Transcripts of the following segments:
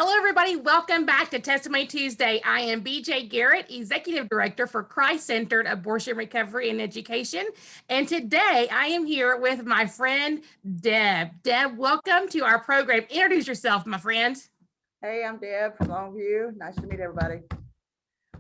Hello, everybody. Welcome back to Testimony Tuesday. I am BJ Garrett, Executive Director for Christ-Centered Abortion Recovery and Education. And today I am here with my friend, Deb. Deb, welcome to our program. Introduce yourself, my friend. Hey, I'm Deb from Longview. Nice to meet everybody.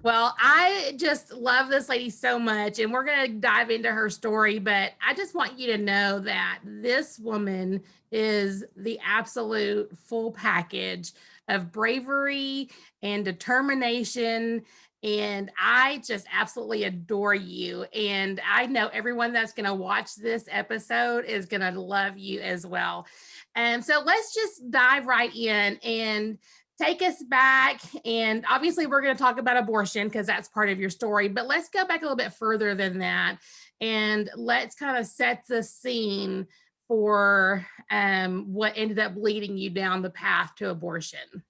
Well, I just love this lady so much, and we're going to dive into her story, but I just want you to know that this woman is the absolute full package of bravery and determination. And I just absolutely adore you. And I know everyone that's going to watch this episode is going to love you as well. And so let's just dive right in and take us back. And obviously, we're going to talk about abortion because that's part of your story. But let's go back a little bit further than that. And let's kind of set the scene for what ended up leading you down the path to abortion.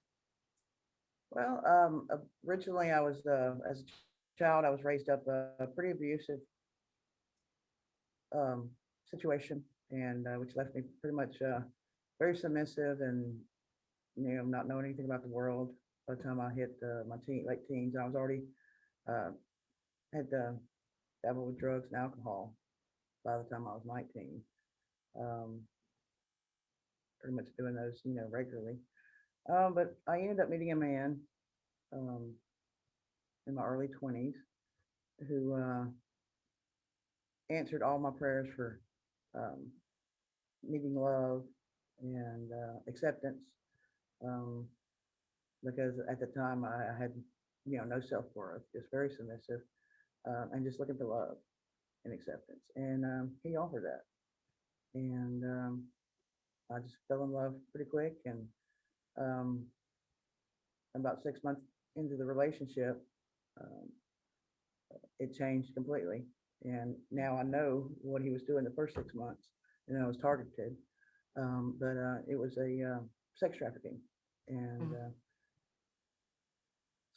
Well, originally I was, as a child, I was raised up a pretty abusive situation, and which left me pretty much very submissive and, not knowing anything about the world. By the time I hit my late teens, I was already had dabbled with drugs and alcohol by the time I was 19. Um, Pretty much doing those, regularly. But I ended up meeting a man um, in my early 20s who answered all my prayers for um, needing love and acceptance, um, because at the time I had, no self-worth, just very submissive, and just looking for love and acceptance. And he offered that. And I just fell in love pretty quick. And um, about 6 months into the relationship, um, it changed completely. And now I know what he was doing the first 6 months, and I was targeted. But it was a sex trafficking. And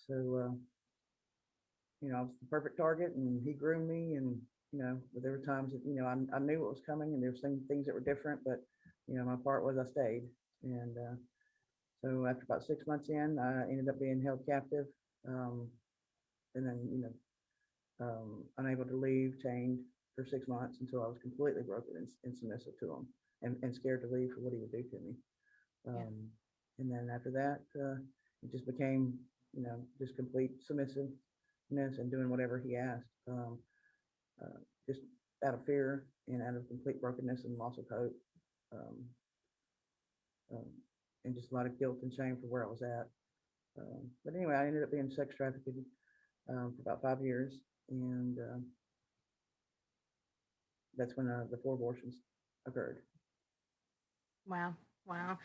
so, I was the perfect target, and he groomed me. And, there were times that, I knew what was coming, and there were some things that were different, but, my part was I stayed. And so after about 6 months in, I ended up being held captive. And then, unable to leave, chained for 6 months until I was completely broken and submissive to him, and scared to leave for what he would do to me. Um, and then after that, it just became, just complete submissiveness and doing whatever he asked, just out of fear and out of complete brokenness and loss of hope, um, um, and just a lot of guilt and shame for where I was at. But anyway, I ended up being sex trafficked for about 5 years, and that's when the 4 abortions occurred. Wow. Wow.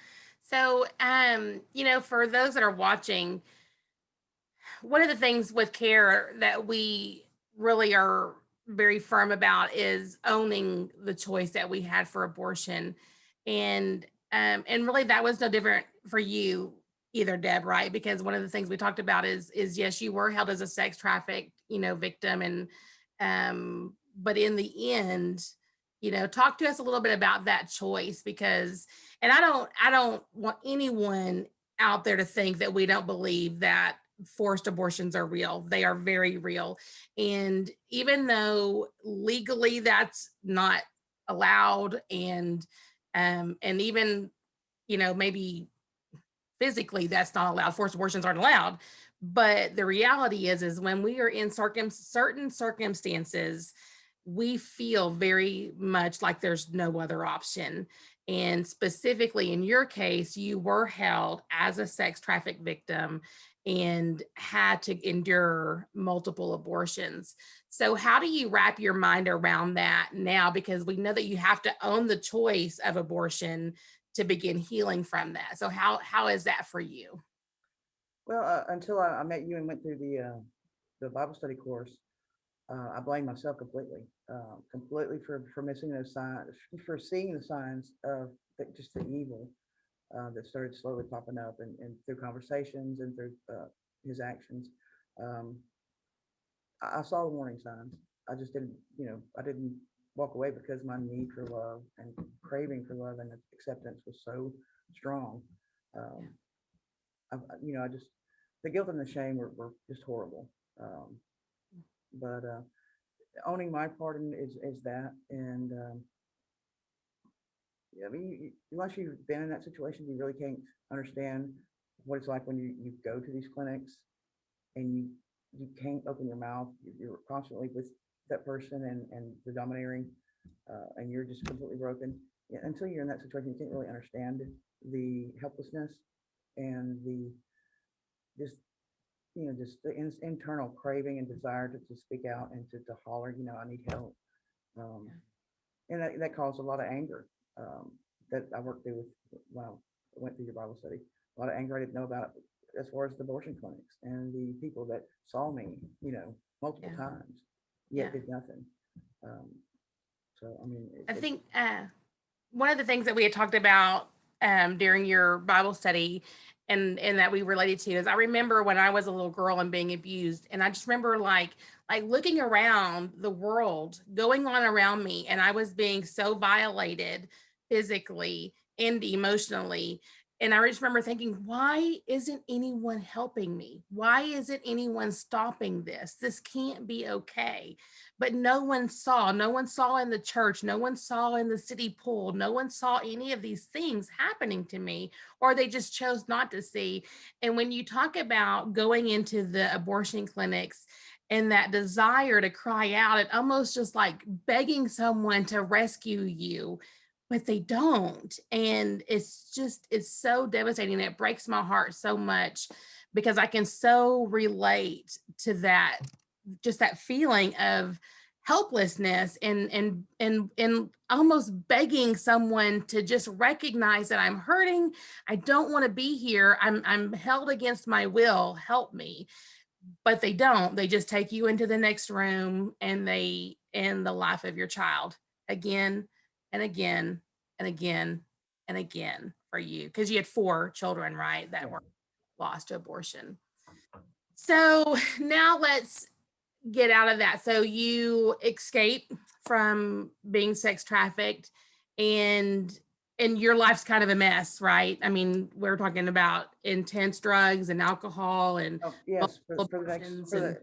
So, for those that are watching, one of the things with care that we really are very firm about is owning the choice that we had for abortion. And really that was no different for you either, Deb, right? Because one of the things we talked about is yes, you were held as a sex trafficked, victim. And but in the end, talk to us a little bit about that choice, because and I don't want anyone out there to think that we don't believe that forced abortions are real. They are very real. And even though legally that's not allowed, and even, maybe physically that's not allowed, forced abortions aren't allowed. But the reality is when we are in certain circumstances, we feel very much like there's no other option. And specifically in your case, you were held as a sex traffic victim and had to endure multiple abortions. So, how do you wrap your mind around that now? Because we know that you have to own the choice of abortion to begin healing from that. So, how is that for you? Well, until I met you and went through the Bible study course, I blame myself completely for missing those signs, for seeing the signs of just the evil that started slowly popping up, and through conversations and through his actions. Um, I saw the warning signs. I just didn't, I didn't walk away because my need for love and craving for love and acceptance was so strong. Um, I just, the guilt and the shame were just horrible. But owning my part in is that, and I mean, unless you've been in that situation, you really can't understand what it's like when you go to these clinics and you can't open your mouth. You're constantly with that person and the domineering, and you're just completely broken. Yeah, until you're in that situation, you can't really understand the helplessness and the just just the internal craving and desire to speak out and to holler, I need help. Um, and that caused a lot of anger, that I worked through when I went through your Bible study. A lot of anger I didn't know about as far as the abortion clinics and the people that saw me, multiple times, yet did nothing. Um, so, I mean, I think one of the things that we had talked about during your Bible study and that we related to is I remember when I was a little girl and being abused, and I just remember like looking around the world going on around me, and I was being so violated physically and emotionally. And I just remember thinking, why isn't anyone helping me? Why isn't anyone stopping this? This can't be okay. But no one saw in the church, no one saw in the city pool, no one saw any of these things happening to me, or they just chose not to see. And when you talk about going into the abortion clinics and that desire to cry out, it almost just like begging someone to rescue you, but they don't. And it's so devastating. It breaks my heart so much because I can so relate to that, just that feeling of helplessness and almost begging someone to just recognize that I'm hurting. I don't want to be here. I'm held against my will. Help me. But they don't. They just take you into the next room and they end the life of your child again and again and again and again for you, because you had 4 children, right, that were lost to abortion. So now let's get out of that. So you escape from being sex trafficked, and your life's kind of a mess, right? I mean, we're talking about intense drugs and alcohol and oh, yes, for the next abortions for and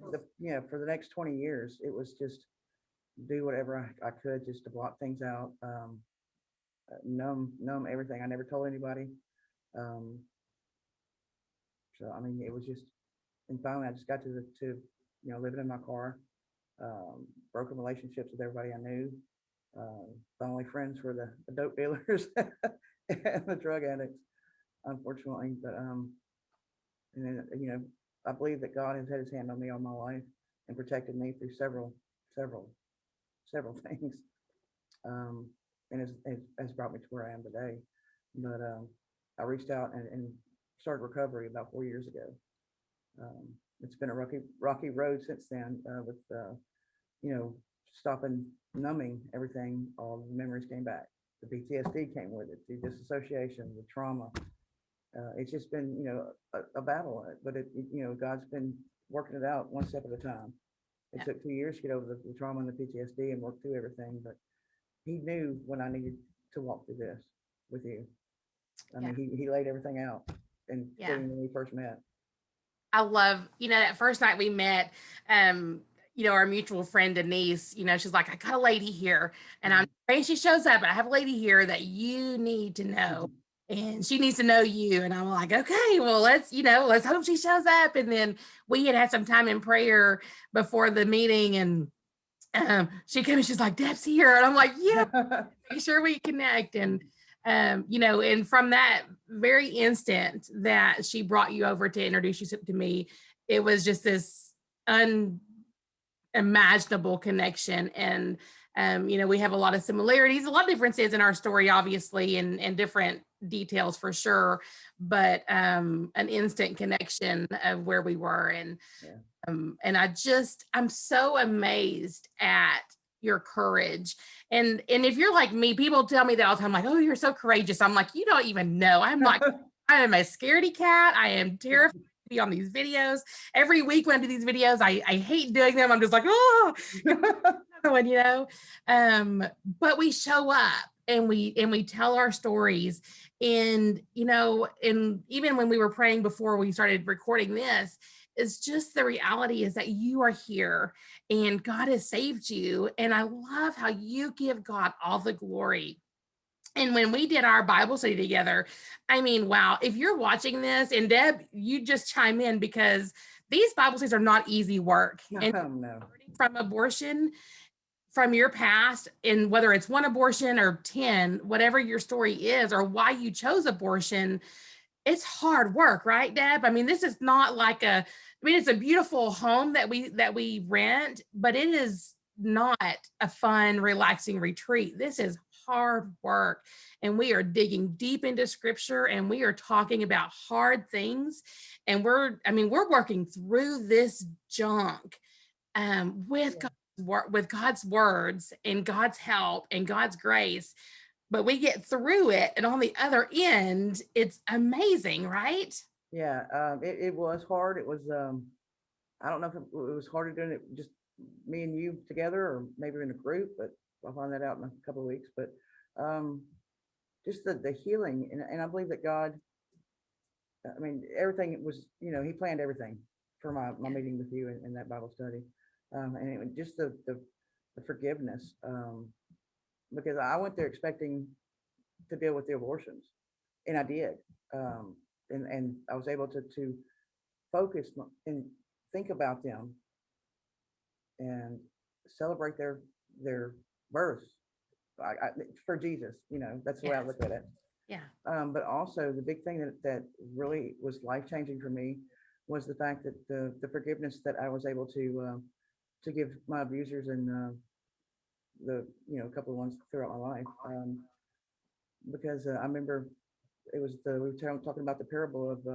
for the next 20 years, it was just do whatever I could just to block things out, numb everything. I never told anybody. Um, so I mean, it was just, and finally, I just got to living in my car, broken relationships with everybody I knew. The only friends were the dope dealers and the drug addicts, unfortunately. But and then I believe that God has had His hand on me all my life and protected me through several, several things, and has brought me to where I am today. But I reached out and started recovery about 4 years ago. It's been a rocky road since then, with stopping numbing everything. All the memories came back. The PTSD came with it, the disassociation, the trauma. It's just been a battle, but God's been working it out one step at a time. It took 2 years to get over the trauma and the PTSD and work through everything, but He knew when I needed to walk through this with you. I mean, he laid everything out, and when we first met. I love, that first night we met, our mutual friend Denise, she's like, I got a lady here and I'm praying she shows up, but I have a lady here that you need to know and she needs to know you. And I'm like, okay, well, let's hope she shows up. And then we had some time in prayer before the meeting, and she came and she's like, Deb's here. And I'm like, yeah, make sure we connect. And and from that very instant that she brought you over to introduce you to me, it was just this unimaginable connection. And we have a lot of similarities, a lot of differences in our story, obviously, and different details for sure, but an instant connection of where we were. And I'm so amazed at your courage. And if you're like me, people tell me that all the time, like, oh, you're so courageous. I'm like, you don't even know. I'm like, I am a scaredy cat. I am terrified to be on these videos. Every week when I do these videos, I hate doing them. I'm just like, oh, another one, but we show up and we tell our stories. And and even when we were praying before we started recording this, it's just the reality is that you are here and God has saved you. And I love how you give God all the glory. And when we did our Bible study together, I mean, wow, if you're watching this, and Deb, you just chime in, because these Bible studies are not easy work. And Oh, no. from abortion, from your past, and whether it's one abortion or 10, whatever your story is, or why you chose abortion, it's hard work, right, Deb? I mean, this is not like it's a beautiful home that we rent, but it is not a fun, relaxing retreat. This is hard work. And we are digging deep into scripture, and we are talking about hard things. And we're working through this junk with Yeah. with God's words and God's help and God's grace. But we get through it, and on the other end, it's amazing, right? Yeah, it was hard. It was, I don't know if it was harder doing it just me and you together or maybe in a group, but I'll find that out in a couple of weeks. But um, just the healing, and I believe that God, I mean, everything was, He planned everything for my meeting with you in that Bible study, and it was just the forgiveness, because I went there expecting to deal with the abortions, and I did, and I was able to focus and think about them and celebrate their birth, I, for Jesus. That's the way I Yes. look at it. Yeah. But also the big thing that really was life changing for me was the fact that the forgiveness that I was able to give my abusers, and the a couple of ones throughout my life, because I remember it was we were talking about the parable of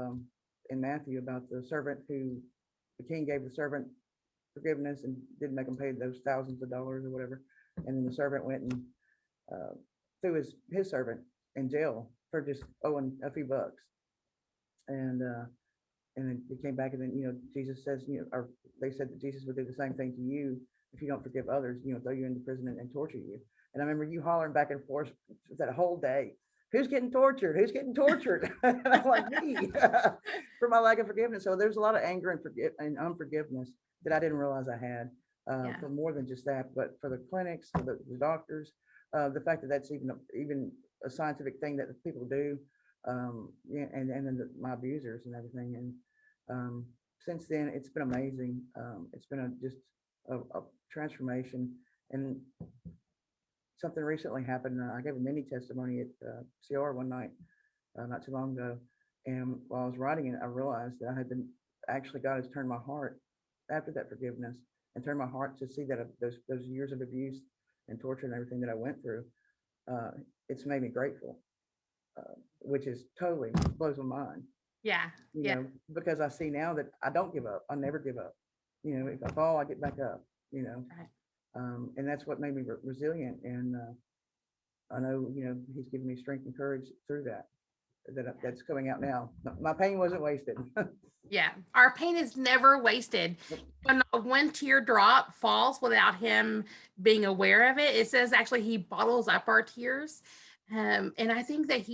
in Matthew about the servant who the king gave the servant forgiveness and didn't make him pay those thousands of dollars or whatever, and then the servant went and uh, threw his servant in jail for just owing a few bucks, and then he came back, and then Jesus says, or they said that Jesus would do the same thing to you if you don't forgive others, throw you into prison and torture you. And I remember you hollering back and forth that whole day, who's getting tortured? Who's getting tortured? And I'm like, me, for my lack of forgiveness. So there's a lot of anger and unforgiveness that I didn't realize I had, Yeah. for more than just that, but for the clinics, for the doctors, the fact that that's even a scientific thing that people do, yeah, and then my abusers and everything. And since then, it's been amazing. It's been just a transformation. And something recently happened. I gave a mini testimony at CR one night, not too long ago. And while I was writing it, I realized that I had been actually, God has turned my heart after that forgiveness, and turned my heart to see that those years of abuse and torture and everything that I went through, uh, it's made me grateful, which is totally blows my mind, Yeah. Yeah. because I see now that I don't give up. I never give up. If I fall, I get back up, Right. and that's what made me resilient. And I know, He's given me strength and courage through that's coming out now. My pain wasn't wasted. Yeah. Our pain is never wasted. Nope. Not one teardrop falls without him being aware of it. It says actually he bottles up our tears. And I think that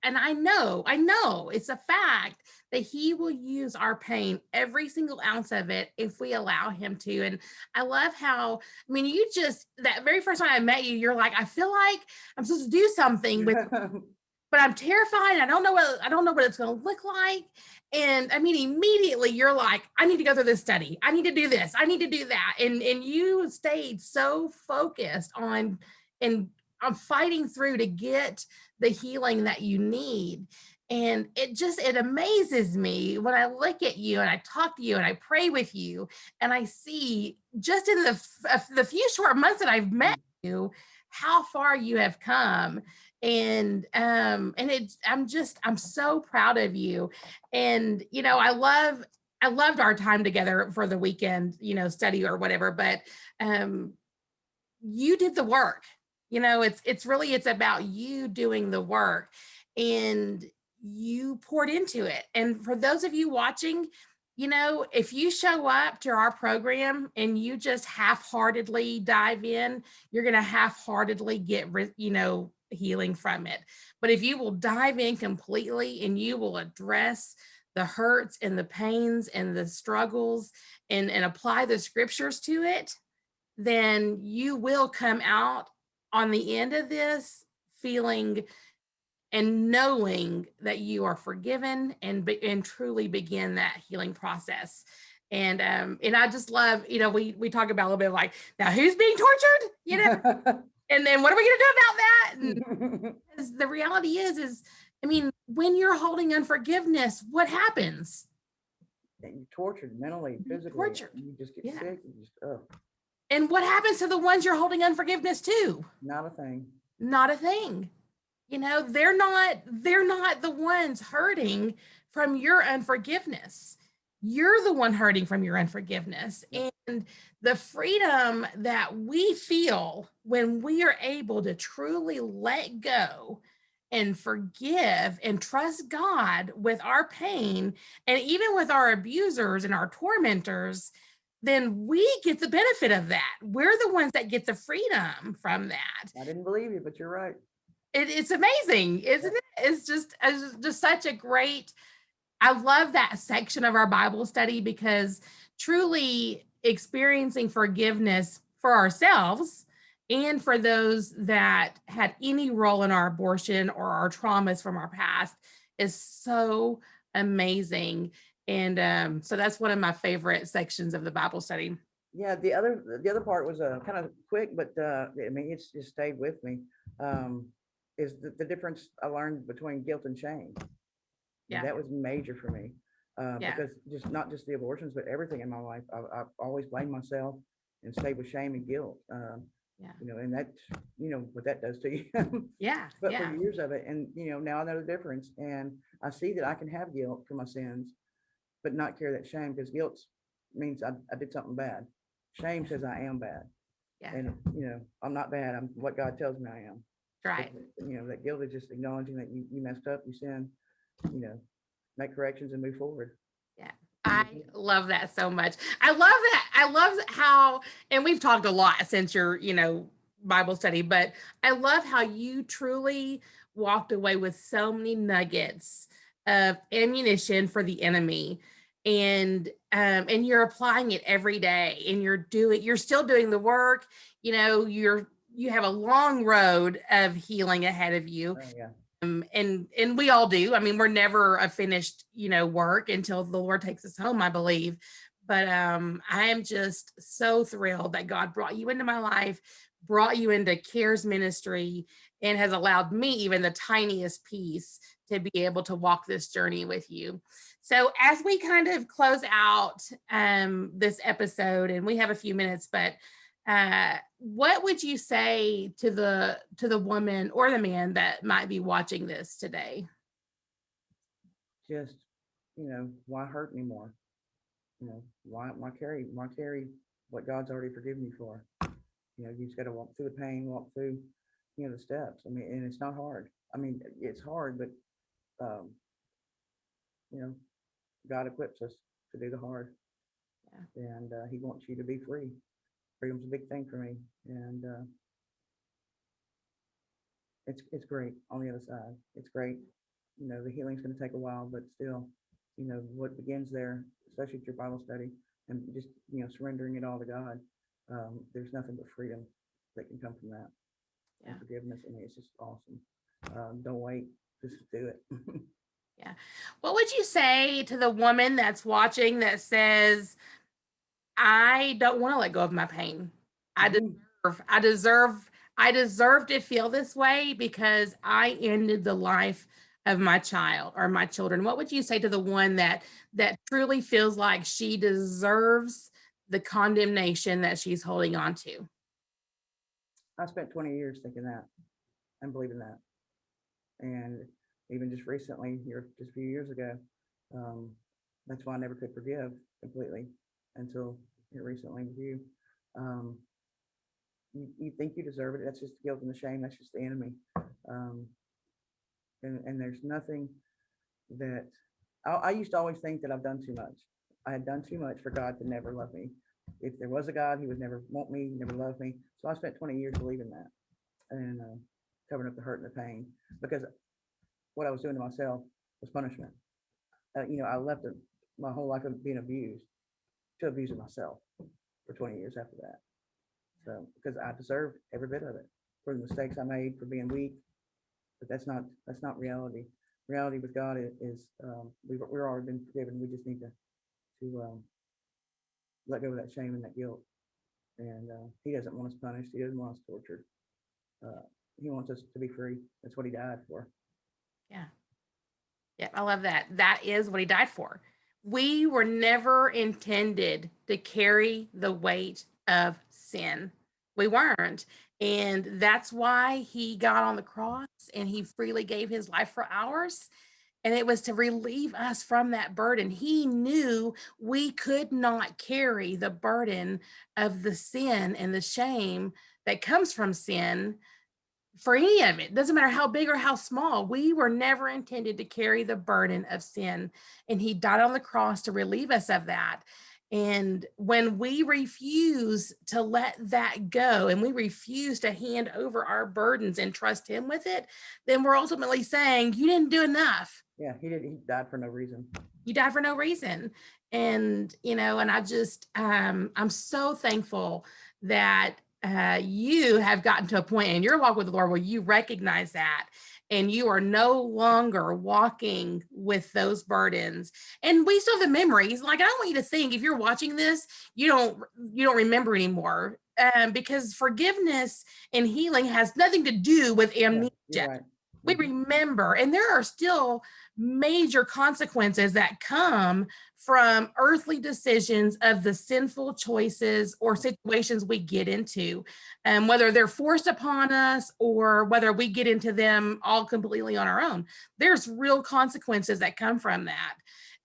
and I know it's a fact that he will use our pain, every single ounce of it, if we allow him to. And I love how, that very first time I met you, you're like, I feel like I'm supposed to do something with, but I'm terrified. I don't know what it's going to look like. And I mean, immediately you're like, I need to go through this study. I need to do this. I need to do that. And you stayed so focused and on fighting through to get the healing that you need. And it amazes me when I look at you and I talk to you and I pray with you, and I see just in the few short months that I've met you, how far you have come. And I'm so proud of you. And I loved our time together for the weekend, study or whatever, but um you did the work. It's about you doing the work, and you poured into it. And for those of you watching, If you show up to our program and you just half-heartedly dive in, you're going to half-heartedly get, healing from it. But if you will dive in completely and you will address the hurts and the pains and the struggles and apply the scriptures to it, then you will come out on the end of this feeling and knowing that you are forgiven and truly begin that healing process. And I just love, we talk about a little bit like, now who's being tortured, and then what are we going to do about that? And the reality is, I mean, when you're holding unforgiveness, what happens? And you're tortured mentally, physically. Tortured. You just get Yeah. sick. You just, And what happens to the ones you're holding unforgiveness to? not a thing. Not a thing. They're not the ones hurting from your unforgiveness. You're the one hurting from your unforgiveness. And the freedom that we feel when we are able to truly let go and forgive and trust God with our pain and even with our abusers and our tormentors, then we get the benefit of that. We're the ones that get the freedom from that. I didn't believe you, but you're right. It's amazing, isn't it? It's just such a great. I love that section of our Bible study because truly experiencing forgiveness for ourselves and for those that had any role in our abortion or our traumas from our past is so amazing. And so that's one of my favorite sections of the Bible study. Yeah, the other part was kind of quick, but I mean, it's just stayed with me. Is the difference I learned between guilt and shame. Yeah. That was major for me. Yeah. Because just not just the abortions, but everything in my life, I've always blamed myself and stayed with shame and guilt. Yeah. And that, what that does to you. Yeah. But Yeah. for years of it, and now I know the difference, and I see that I can have guilt for my sins, but not carry that shame, because guilt means I did something bad. Shame says I am bad, Yeah. and I'm not bad. I'm what God tells me I am. Right. That guilt is just acknowledging that you messed up, you sinned, make corrections and move forward. Yeah. I love that so much. I love that. I love how, and we've talked a lot since your, Bible study, but I love how you truly walked away with so many nuggets of ammunition for the enemy. And you're applying it every day and you're still doing the work. You have a long road of healing ahead of you. Oh, yeah. And we all do. I mean, we're never a finished, work until the Lord takes us home, I believe. But I am just so thrilled that God brought you into my life, brought you into CARES ministry, and has allowed me even the tiniest piece to be able to walk this journey with you. So as we kind of close out this episode, and we have a few minutes, but what would you say to the woman or the man that might be watching this today? Just, why hurt anymore? Why carry what God's already forgiven you for? You just got to walk through the pain, walk through, the steps. I mean, and it's not hard. I mean, it's hard, but, you know, God equips us to do the hard. Yeah. And he wants you to be free. Freedom's a big thing for me. And it's great on the other side. It's great. The healing's going to take a while, but still, what begins there, especially with your Bible study and just, surrendering it all to God, there's nothing but freedom that can come from that. Yeah. And forgiveness. I mean, it's just awesome. Don't wait, just do it. Yeah. What would you say to the woman that's watching that says, I don't want to let go of my pain. I deserve to feel this way because I ended the life of my child or my children. What would you say to the one that truly feels like she deserves the condemnation that she's holding on to? I spent 20 years thinking that and believing that. And even just recently, just a few years ago, that's why I never could forgive completely until here recently with you. You think you deserve it. That's just the guilt and the shame. That's just the enemy. And there's nothing that I used to always think that I've done too much. I had done too much for God to never love me. If there was a God, he would never want me, never love me. So I spent 20 years believing that and covering up the hurt and the pain because what I was doing to myself was punishment. I left my whole life of being abused to abusing myself for 20 years after that. So because I deserved every bit of it for the mistakes I made, for being weak, but that's not reality. Reality with God is we're already been forgiven. We just need to let go of that shame and that guilt. And he doesn't want us punished. He doesn't want us tortured. Uh, he wants us to be free. That's what he died for. Yeah. Yeah, I love that. That is what he died for. We were never intended to carry the weight of sin. We weren't. And that's why he got on the cross and he freely gave his life for ours. And it was to relieve us from that burden. He knew we could not carry the burden of the sin and the shame that comes from sin for any of it. Doesn't matter how big or how small. We were never intended to carry the burden of sin. And he died on the cross to relieve us of that. And when we refuse to let that go and we refuse to hand over our burdens and trust him with it, then we're ultimately saying, you didn't do enough. Yeah, he did. He died for no reason. You died for no reason. And, and I just, I'm so thankful that you have gotten to a point in your walk with the Lord where you recognize that and you are no longer walking with those burdens. And we still have the memories. Like, I don't want you to think if you're watching this, you don't remember anymore, because forgiveness and healing has nothing to do with amnesia. Yeah, you're right. We remember, and there are still major consequences that come from earthly decisions of the sinful choices or situations we get into, whether they're forced upon us or whether we get into them all completely on our own. There's real consequences that come from that,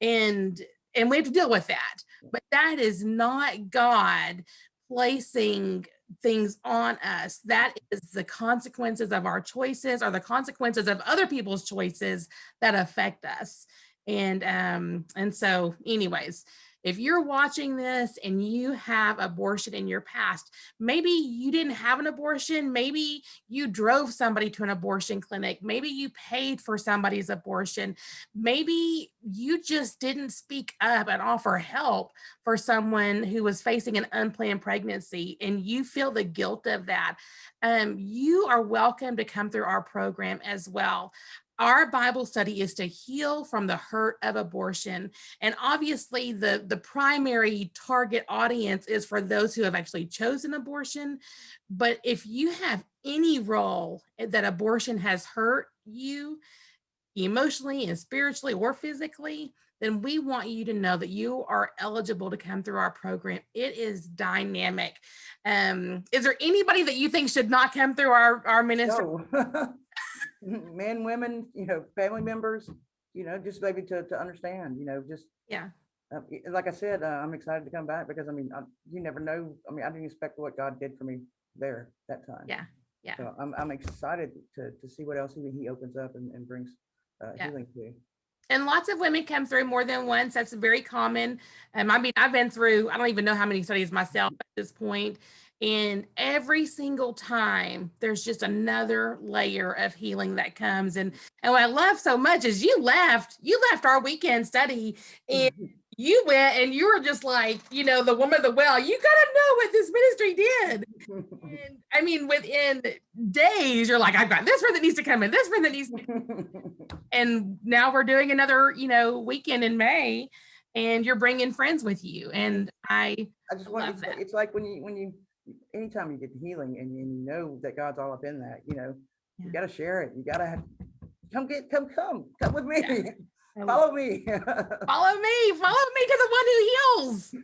and we have to deal with that. But that is not God placing things on us. That is the consequences of our choices or the consequences of other people's choices that affect us. And so anyways, if you're watching this and you have abortion in your past, maybe you didn't have an abortion, maybe you drove somebody to an abortion clinic, maybe you paid for somebody's abortion, maybe you just didn't speak up and offer help for someone who was facing an unplanned pregnancy and you feel the guilt of that. You are welcome to come through our program as well. Our Bible study is to heal from the hurt of abortion. And obviously the primary target audience is for those who have actually chosen abortion. But if you have any role that abortion has hurt you emotionally and spiritually or physically, then we want you to know that you are eligible to come through our program. It is dynamic. Is there anybody that you think should not come through our ministry? No. Men, women, family members, just maybe to understand, just Yeah. Like I said, I'm excited to come back because you never know. I didn't expect what God did for me there that time. Yeah. Yeah. So I'm excited to see what else he opens up and brings healing to. And lots of women come through more than once. That's very common. I've been through, I don't even know how many studies myself at this point. And every single time there's just another layer of healing that comes. And what I love so much is you left our weekend study and you went and you were just like, the woman of the well, you got to know what this ministry did. And within days, you're like, I've got this friend that needs to come in, this friend that needs to come in. And now we're doing another, weekend in May and you're bringing friends with you. And I just love that. It's like when you anytime you get healing and you know that God's all up in that, you got to share it. You got to come with me. Yeah. Follow me. Follow me to the one who heals.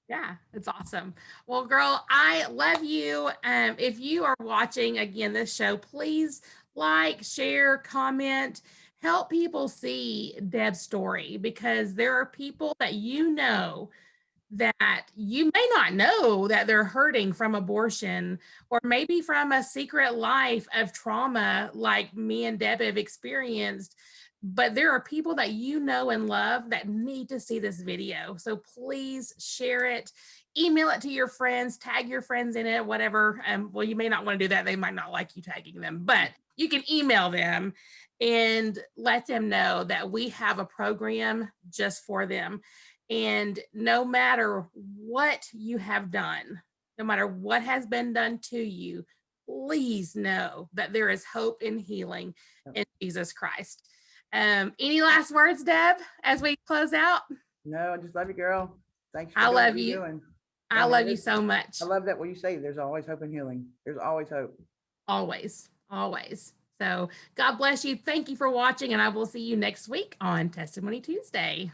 Yeah, it's awesome. Well, girl, I love you. If you are watching again this show, please like, share, comment, help people see Deb's story, because there are people that that you may not know that they're hurting from abortion, or maybe from a secret life of trauma like me and Deb have experienced. but there are people that you know and love that need to see this video. So please share it, email it to your friends, tag your friends in it, whatever. Well, you may not want to do that. They might not like you tagging them, but you can email them and let them know that we have a program just for them. And no matter what you have done, no matter what has been done to you, please know that there is hope and healing Yep. in Jesus Christ. Any last words, Deb, as we close out? No, I just love you, girl. Thanks for I doing what love you're you. doing. I I mean, love you so much. I love that what you say. There's always hope and healing. There's always hope. Always, always. So God bless you. Thank you for watching, and I will see you next week on Testimony Tuesday.